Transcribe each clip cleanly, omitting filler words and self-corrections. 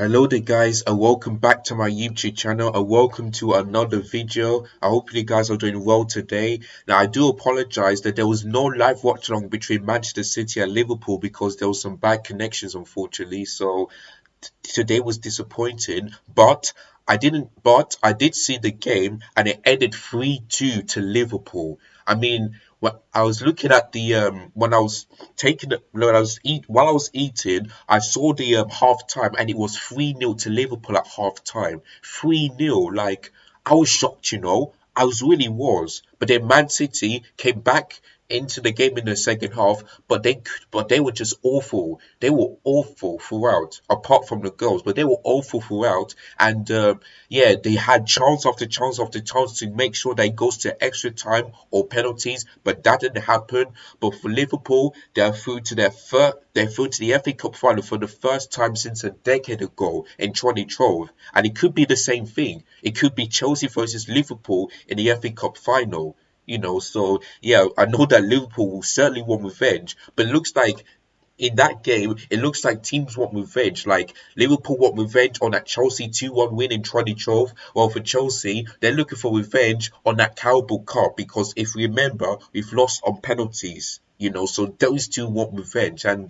Hello there guys, and welcome back to my YouTube channel, and welcome to another video. I hope you guys are doing well today. Now I do apologize that there was no live watch along between Manchester City and Liverpool because there was some bad connections, unfortunately. So today was disappointing, but I did see the game and it ended 3-2 to Liverpool. I mean, when I was looking at the when I was when I was while I was eating, I saw the half time and it was 3-0 to Liverpool at half time. 3-0, like I was shocked, I was. But then Man City came back into the game in the second half, but they were just awful. They were awful throughout, apart from the goals, but they were awful throughout. And yeah, they had chance after chance after chance to make sure they goes to extra time or penalties, but that didn't happen. But for Liverpool, they're through to they're through to the FA Cup final for the first time since a decade ago in 2012, and it could be the same thing. It could be Chelsea versus Liverpool in the FA Cup final. So yeah, I know that Liverpool will certainly want revenge, but it looks like in that game, it looks like teams want revenge. Like Liverpool want revenge on that Chelsea 2-1 win in 2012. Well, for Chelsea, they're looking for revenge on that Carabao Cup because if we remember, we've lost on penalties. So those two want revenge, and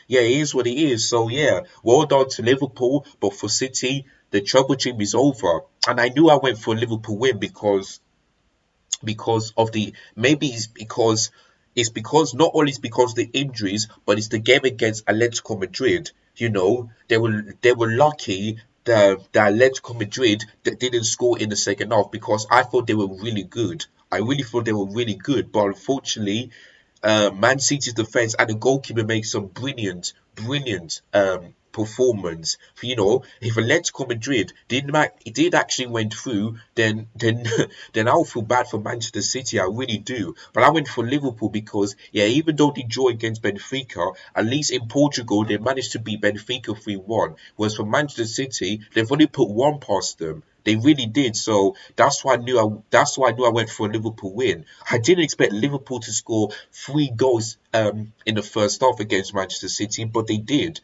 yeah, it is what it is. So yeah, well done to Liverpool, but for City, the trouble dream is over. And I knew I went for a Liverpool win because of the maybe it's because not only it's because of the injuries, but it's the game against Atletico Madrid. They were lucky that Atletico Madrid that didn't score in the second half because I thought they were really good. I really thought they were really good, but unfortunately, Man City's defense and the goalkeeper makes some brilliant performance. If Atletico Madrid did actually went through, then then I'll feel bad for Manchester City. I really do. But I went for Liverpool because yeah, even though they drew against Benfica, at least in Portugal they managed to beat Benfica 3-1. Whereas for Manchester City, they've only put one past them. They really did. So that's why I knew I went for a Liverpool win. I didn't expect Liverpool to score 3 goals in the first half against Manchester City, but they did.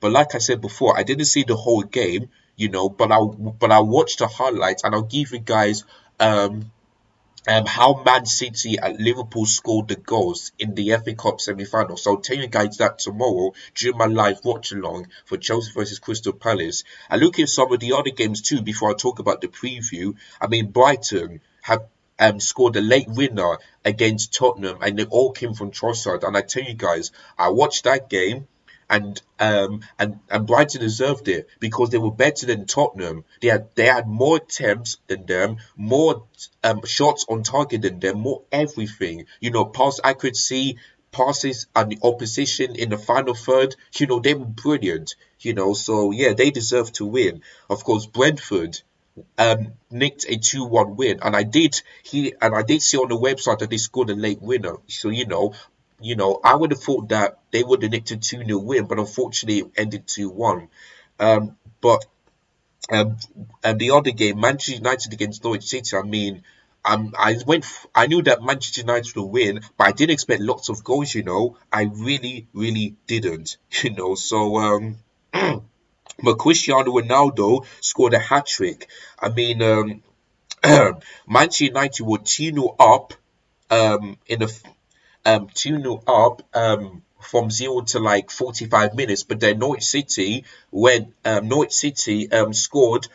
But like I said before, I didn't see the whole game, but I watched the highlights and I'll give you guys how Man City and Liverpool scored the goals in the FA Cup semi-final. So I'll tell you guys that tomorrow during my live watch along for Chelsea versus Crystal Palace. And look at some of the other games too before I talk about the preview. I mean, Brighton have scored a late winner against Tottenham, and they all came from Trossard. And I tell you guys, I watched that game, and Brighton deserved it because they were better than Tottenham. They had more attempts than them, more shots on target than them, more everything. Pass accuracy, passes and the opposition in the final third. They were brilliant. So yeah, they deserve to win. Of course, Brentford nicked a 2-1 win, and I did see on the website that they scored a late winner. So I would have thought that they would have nicked a 2-0 win, but unfortunately it ended 2-1. But and the other game, Manchester United against Norwich City, I mean, I knew that Manchester United would win, but I didn't expect lots of goals. I really, really didn't. So but Cristiano Ronaldo scored a hat trick. I mean, Manchester United were 2-0 up in the 2-0 up from 0 to like 45 minutes, but then Norwich City scored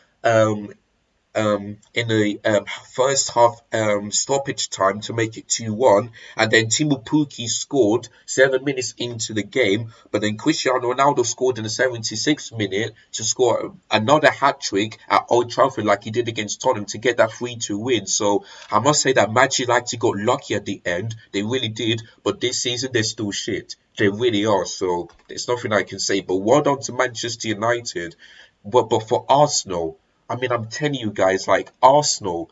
in the first half stoppage time to make it 2-1, and then Timo Pukki scored 7 minutes into the game, but then Cristiano Ronaldo scored in the 76th minute to score another hat trick at Old Trafford like he did against Tottenham to get that 3-2 win. So I must say that Manchester United got lucky at the end. They really did, but this season they're still shit. They really are. So there's nothing I can say. But well done to Manchester United. But for Arsenal, I mean, I'm telling you guys, like Arsenal,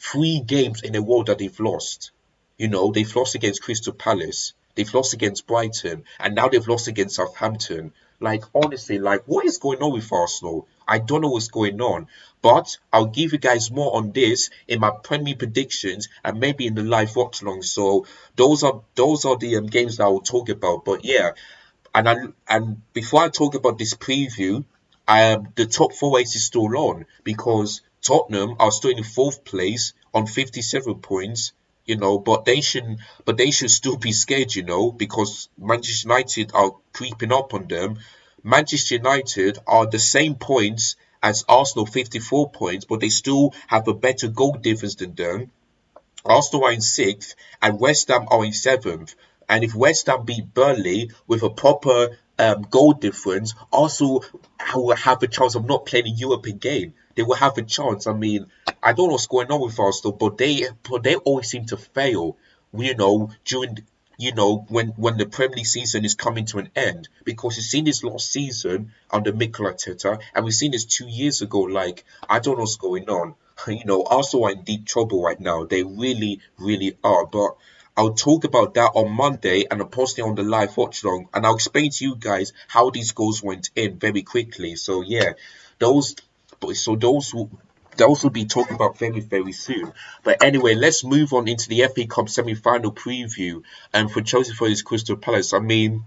3 games in a row that they've lost. They've lost against Crystal Palace, they've lost against Brighton, and now they've lost against Southampton. Like, honestly, like, what is going on with Arsenal? I don't know what's going on. But I'll give you guys more on this in my Premier predictions and maybe in the live watch along. So those are the games that I will talk about. But yeah, and before I talk about this preview, the top four race is still on because Tottenham are still in fourth place on 57 points, but they should still be scared, because Manchester United are creeping up on them. Manchester United are the same points as Arsenal, 54 points, but they still have a better goal difference than them. Arsenal are in sixth and West Ham are in seventh. And if West Ham beat Burnley with a proper goal difference, Arsenal will have a chance of not playing a European game. They will have a chance. I mean, I don't know what's going on with Arsenal, but they always seem to fail. During when the Premier League season is coming to an end, because we've seen this last season under Mikel Arteta, and we've seen this 2 years ago. Like, I don't know what's going on. Arsenal are in deep trouble right now. They really, really are. But I'll talk about that on Monday, and I'm posting on the live watch long, and I'll explain to you guys how these goals went in very quickly. So yeah, those, so those will be talked about very, very soon. But anyway, let's move on into the FA Cup semi-final preview. And for Chelsea versus Crystal Palace, I mean,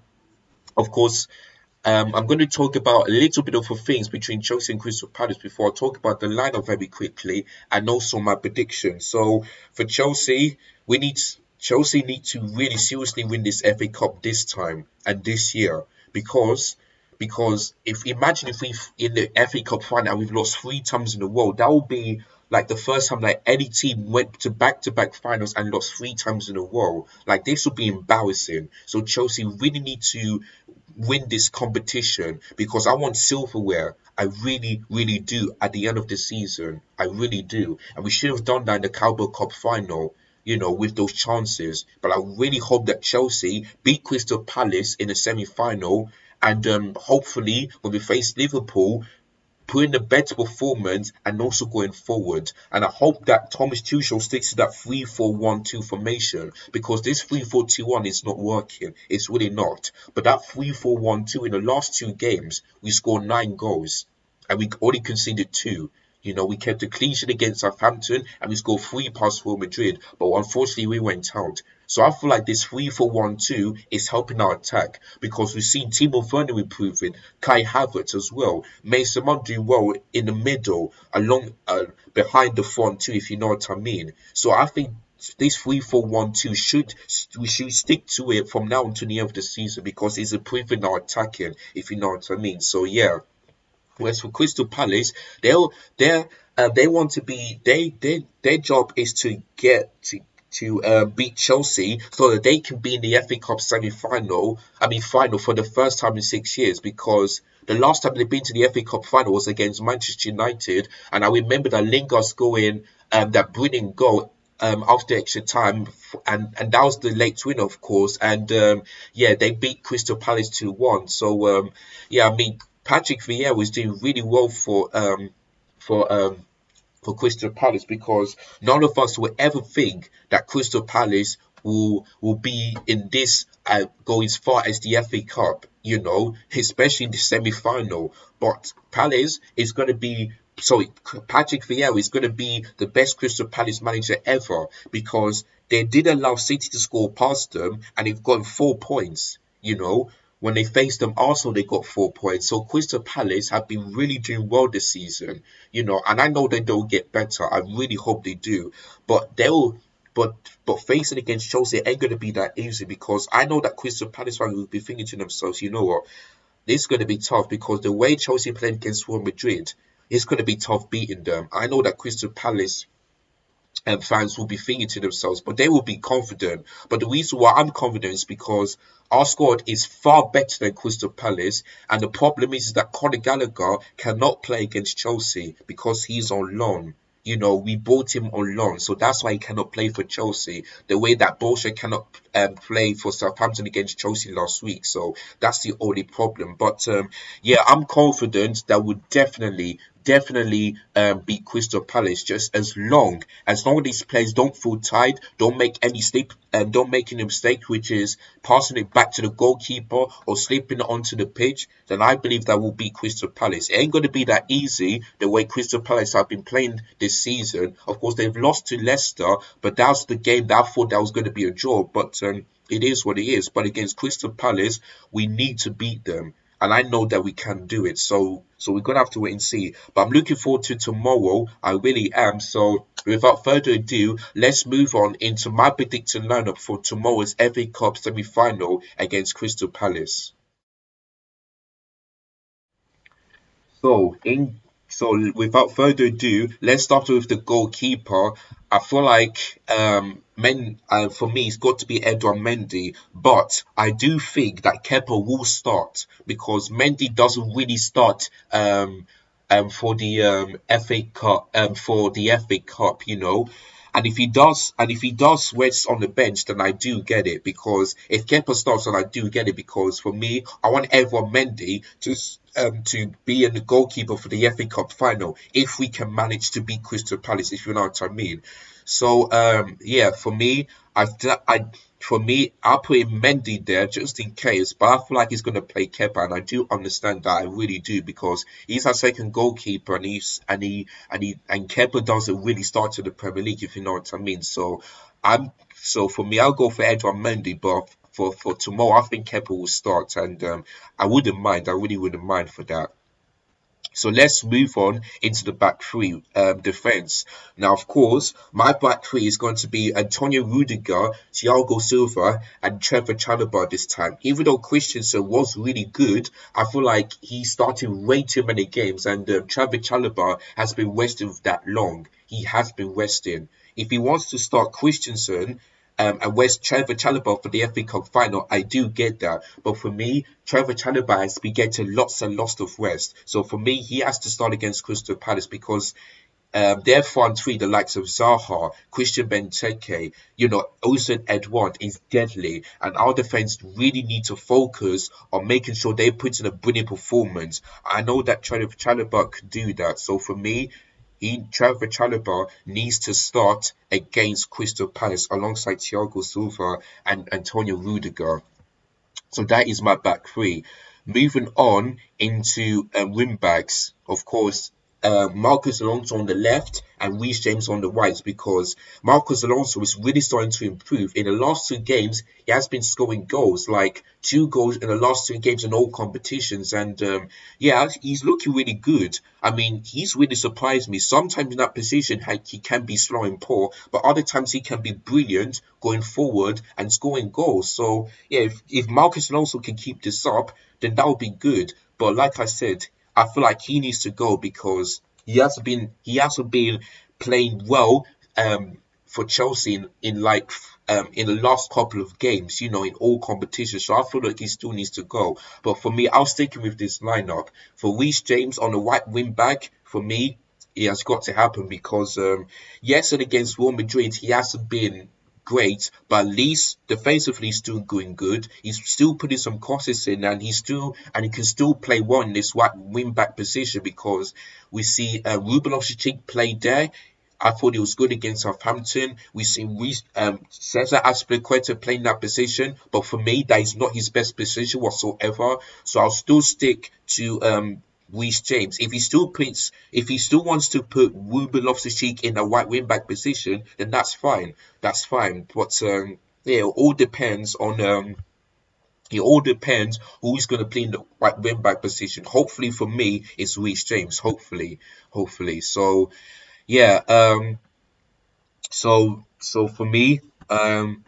of course, I'm going to talk about a little bit of the things between Chelsea and Crystal Palace before I talk about the lineup very quickly and also my prediction. So for Chelsea need to really seriously win this FA Cup this time and this year, because if imagine if we in the FA Cup final we've lost three times in a row, that would be like the first time like any team went to back finals and lost three times in a row. Like, this would be embarrassing. So Chelsea really need to win this competition because I want silverware. I really, really do at the end of the season. I really do. And we should have done that in the Carabao Cup final, with those chances. But I really hope that Chelsea beat Crystal Palace in the semi-final, and hopefully when we face Liverpool, put in a better performance and also going forward. And I hope that Thomas Tuchel sticks to that 3-4-1-2 formation, because this 3-4-2-1 is not working. It's really not. But that 3-4-1-2 in the last two games, we scored 9 goals and we only conceded two. We kept a clean sheet against Southampton and we scored three past Real Madrid, but unfortunately we went out. So I feel like this 3-4-1-2 is helping our attack, because we've seen Timo Werner improving, Kai Havertz as well, Mason Mount doing well in the middle, along behind the front too, if you know what I mean. So I think this 3-4-1-2 we should stick to it from now until the end of the season, because it's improving our attacking, if you know what I mean. So yeah. Whereas for Crystal Palace, they want to be their job is to get to beat Chelsea so that they can be in the FA Cup semi-final. I mean final for the first time in 6 years, because the last time they've been to the FA Cup final was against Manchester United, and I remember that Lingard scoring that brilliant goal after extra time, and that was the late win, of course, and yeah, they beat Crystal Palace 2-1. So yeah, I mean, Patrick Vieira was doing really well for um for Crystal Palace, because none of us will ever think that Crystal Palace will be in this go as far as the FA Cup, especially in the semi-final. But Palace is going to be sorry, Patrick Vieira is going to be the best Crystal Palace manager ever, because they did allow City to score past them and they've got 4 points. When they faced them, Arsenal, they got 4 points. So Crystal Palace have been really doing well this season, and I know they'll get better. I really hope they do. But but facing against Chelsea ain't gonna be that easy, because I know that Crystal Palace fans will be thinking to themselves, you know what, this is gonna be tough, because the way Chelsea played against Real Madrid, it's gonna be tough beating them. I know that Crystal Palace and fans will be thinking to themselves, but they will be confident. But the reason why I'm confident is because our squad is far better than Crystal Palace, and the problem is that Conor Gallagher cannot play against Chelsea because he's on loan. We bought him on loan, so that's why he cannot play for Chelsea. The way that Bolsha cannot play for Southampton against Chelsea last week, so that's the only problem. But yeah, I'm confident that we'll definitely beat Crystal Palace, just as long as these players don't feel tired, don't make any slip, and don't make any mistake, which is passing it back to the goalkeeper or slipping it onto the pitch. Then I believe that will beat Crystal Palace. It ain't going to be that easy the way Crystal Palace have been playing this season. Of course, they've lost to Leicester, but that's the game that I thought that was going to be a draw. But it is what it is. But against Crystal Palace, we need to beat them. and I know that we can do it. So we're gonna have to wait and see. But I'm looking forward to tomorrow. I really am. So without further ado, let's move on into my predicted lineup for tomorrow's FA Cup semi-final against Crystal Palace. So in so without further ado, let's start with the goalkeeper. I feel like for me it's got to be Edouard Mendy, but I do think that Kepa will start because Mendy doesn't really start for the FA Cup for the FA Cup, and if he does rest on the bench, then I do get it because if Kepa starts, then I do get it because for me, I want everyone Mendy to be in the goalkeeper for the FA Cup final if we can manage to beat Crystal Palace, if you know what I mean. So yeah, I for me, I'll put in Mendy there just in case, but I feel like he's going to play Kepa, and I do understand that. I really do because he's our second goalkeeper, and Kepa doesn't really start in the Premier League, if you know what I mean. So for me, I'll go for Edouard Mendy, but for tomorrow, I think Kepa will start, and I wouldn't mind. I really wouldn't mind for that. So let's move on into the back three defense. Now, of course, my back three is going to be Antonio Rudiger, Thiago Silva, and Trevor Chalobah this time. Even though Christensen was really good, I feel like he started way too many games, and Trevor Chalobah has been resting that long. He has been resting. If he wants to start Christensen, and where's Trevor Chalobah for the FA Cup final? I do get that, but for me, Trevor Chalobah has been getting lots and lots of rest. So for me, he has to start against Crystal Palace because their front three, the likes of Zaha, Christian Benteke, Ousseyn Edouard is deadly, and our defense really need to focus on making sure they put in a brilliant performance. I know that Trevor Chalobah could do that, so for me, Trevor Chalobah needs to start against Crystal Palace alongside Thiago Silva and Antonio Rudiger. So that is my back three. Moving on into wing backs, of course, Marcus Alonso on the left and Reece James on the right because Marcus Alonso is really starting to improve. In the last two games, he has been scoring goals, like 2 goals in the last two games in all competitions. And yeah, he's looking really good. I mean, he's really surprised me. Sometimes in that position, he can be slow and poor, but other times he can be brilliant going forward and scoring goals. So yeah, if Marcus Alonso can keep this up, then that would be good. But like I said, I feel like he needs to go because he hasn't been playing well for Chelsea in the last couple of games, in all competitions. So I feel like he still needs to go. But for me, I'll stick with this lineup. For Reece James on the right wing back, for me, it has got to happen because yes, and against Real Madrid, he hasn't been great, but at least defensively he's still going good. He's still putting some crosses in, and he can still play well in this right wing back position because we see Ruben Loftus-Cheek play there. I thought he was good against Southampton. We see Cesar Azpilicueta playing that position, but for me, that is not his best position whatsoever. So I'll still stick to Reece James. If he still wants to put Ruben Loftus-Cheek in a right wing back position, then that's fine. That's fine. But yeah, it all depends who's going to play in the right wing back position. Hopefully for me, it's Reece James. Hopefully. So yeah. So for me, um,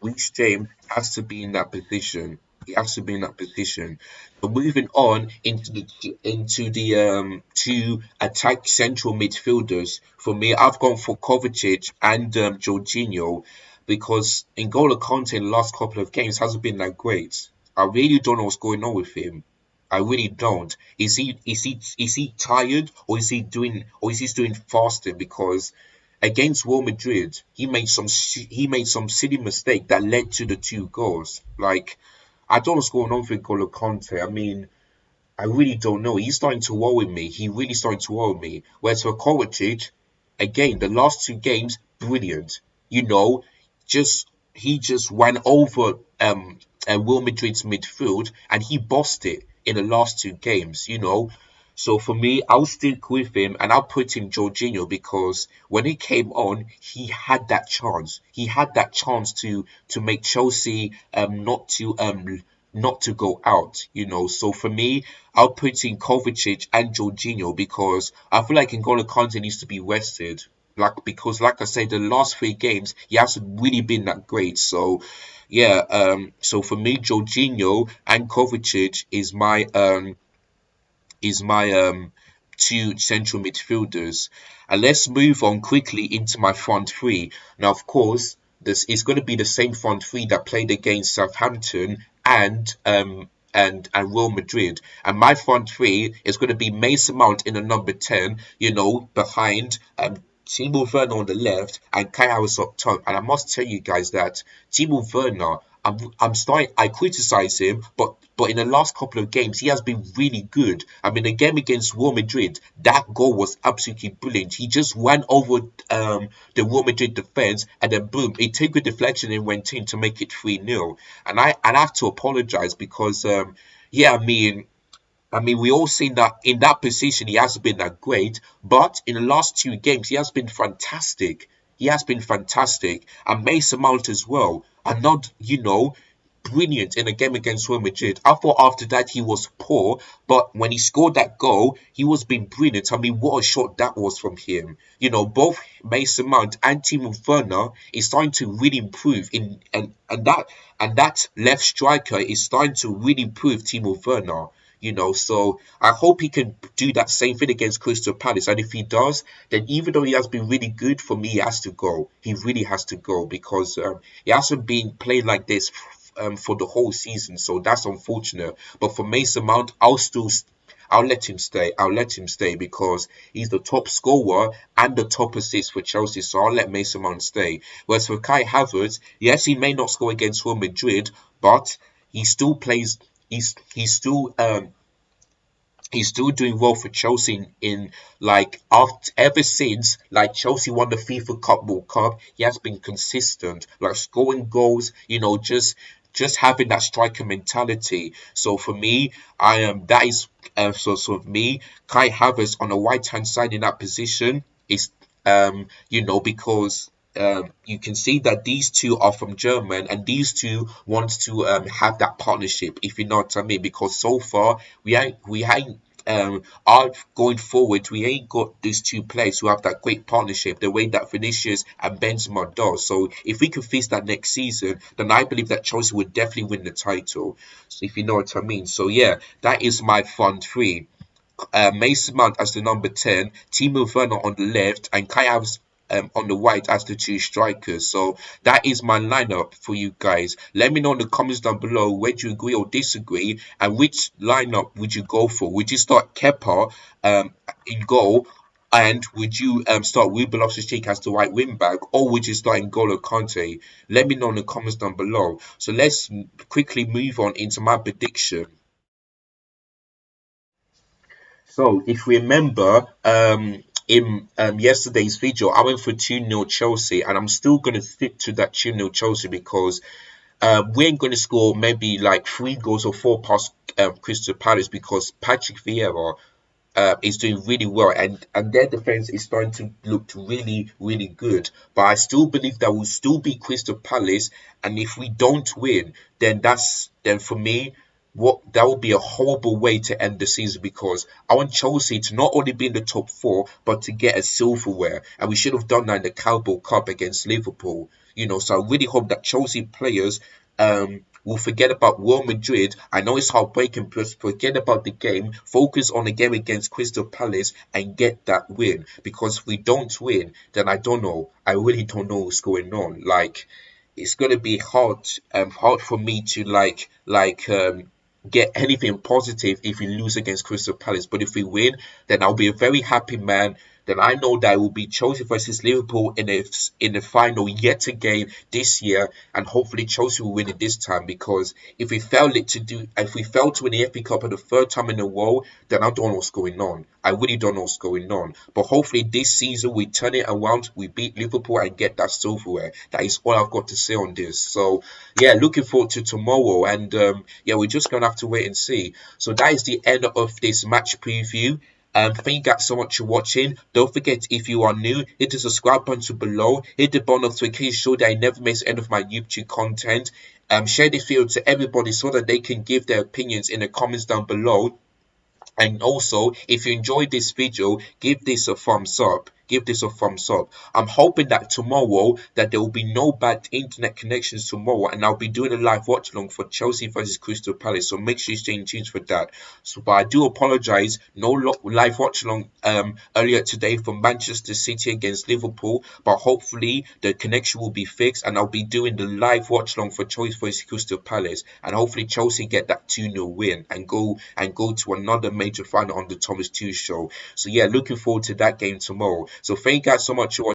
Reece James has to be in that position. He has to be in that position. But moving on into the two attack central midfielders. For me, I've gone for Kovacic and Jorginho because N'Golo Kante in the last couple of games hasn't been that great. I really don't know what's going on with him. I really don't. Is he tired or is he doing fasting? Because against Real Madrid, he made some silly mistake that led to the 2 goals. Like I don't know what's going on with N'Golo Kante. I mean, I really don't know. He's starting to worry me. He really starting to worry me. Whereas for Kovacic, again, the last 2 games, brilliant. You know, he just went over Real Madrid's midfield and he bossed it in the last 2 games. So for me, I'll stick with him and I'll put in Jorginho because when he came on, he had that chance. He had that chance to make Chelsea not to go out, you know. So for me, I'll put in Kovacic and Jorginho because I feel like N'Golo Kante needs to be rested. Because like I said, the last three games he hasn't really been that great. So yeah, so for me, Jorginho and Kovacic is my two central midfielders. And let's move on quickly into my front three. Now, of course, this is going to be the same front three that played against Southampton and Real Madrid. And my front three is going to be Mason Mount in the number 10, you know, behind Timo Werner on the left and Kai Havertz up top. And I must tell you guys that Timo Werner, I criticize him, but in the last couple of games he has been really good. I mean, the game against Real Madrid, that goal was absolutely brilliant. He just ran over the Real Madrid defense, and then boom, it took a deflection and went in to make it 3-0. And I have to apologize because yeah, I mean, we all seen that in that position he hasn't been that great, but in the last two games he has been fantastic. He has been fantastic, and Mason Mount as well. And not, you know, brilliant in a game against Real Madrid. I thought after that he was poor, but when he scored that goal, he was being brilliant. I mean, what a shot that was from him. You know, both Mason Mount and Timo Werner is starting to really improve and that left striker is starting to really improve Timo Werner. You know, so I hope he can do that same thing against Crystal Palace. And if he does, then even though he has been really good, for me, he has to go. He really has to go because he hasn't been playing like this for the whole season. So that's unfortunate. But for Mason Mount, I'll let him stay. I'll let him stay because he's the top scorer and the top assist for Chelsea. So I'll let Mason Mount stay. Whereas for Kai Havertz, yes, he may not score against Real Madrid, but he still plays. He's still doing well for Chelsea in like after ever since like Chelsea won the FIFA Cup World Cup, he has been consistent, like scoring goals, you know, just having that striker mentality. So for me, I am that is so for me, Kai Havertz on the right hand side in that position is you know, because you can see that these two are from German and these two want to have that partnership, if you know what I mean. Because so far we ain't are going forward, we ain't got these two players who have that great partnership the way that Vinicius and Benzema does. So if we can fix that next season, then I believe that Chelsea would definitely win the title. So if you know what I mean. So yeah, that is my front three. Mason Mount as the number 10, Timo Werner on the left, and Kai Havertz on the right as the two strikers. So that is my lineup for you guys. Let me know in the comments down below whether you agree or disagree, and which lineup would you go for? Would you start Kepa in goal? And would you start Ruben Loftus-Cheek as the right wing back, or would you start N'Golo Kante? Let me know in the comments down below. So let's quickly move on into my prediction. So, if we remember, in yesterday's video, I went for 2-0 Chelsea, and I'm still going to stick to that 2-0 Chelsea because we ain't going to score maybe like 3 goals or 4 past Crystal Palace because Patrick Vieira is doing really well, and their defense is starting to look really, really good. But I still believe that will still be Crystal Palace, and if we don't win, then for me, what that would be a horrible way to end the season because I want Chelsea to not only be in the top four but to get a silverware, and we should have done that in the Carabao Cup against Liverpool. You know, so I really hope that Chelsea players will forget about Real Madrid. I know it's heartbreaking, but forget about the game. Focus on the game against Crystal Palace and get that win. Because if we don't win, then I don't know. I really don't know what's going on. Like, it's gonna be hard for me to get anything positive if we lose against Crystal Palace. But if we win, then I'll be a very happy man. Then I know that it will be Chelsea versus Liverpool in the final yet again this year, and hopefully Chelsea will win it this time. Because if we fail to win the FA Cup for the third time in a row, then I don't know what's going on. I really don't know what's going on. But hopefully this season we turn it around, we beat Liverpool and get that silverware. That is all I've got to say on this. So yeah, looking forward to tomorrow, and yeah, we're just gonna have to wait and see. So that is the end of this match preview. Thank you guys so much for watching. Don't forget, if you are new, hit the subscribe button below, hit the bell notification so that I never miss any of my YouTube content. Share this video to everybody so that they can give their opinions in the comments down below. And also, if you enjoyed this video, give this a thumbs up. Give this a thumbs up. I'm hoping that tomorrow that there will be no bad internet connections tomorrow, and I'll be doing a live watch along for Chelsea versus Crystal Palace. So make sure you stay in tune for that. So, but I do apologize. No live watch along earlier today for Manchester City against Liverpool, but hopefully the connection will be fixed, and I'll be doing the live watch along for Chelsea versus Crystal Palace, and hopefully Chelsea get that 2-0 win and go to another major final on the Thomas Tuchel show. So yeah, looking forward to that game tomorrow. So thank you guys so much for watching.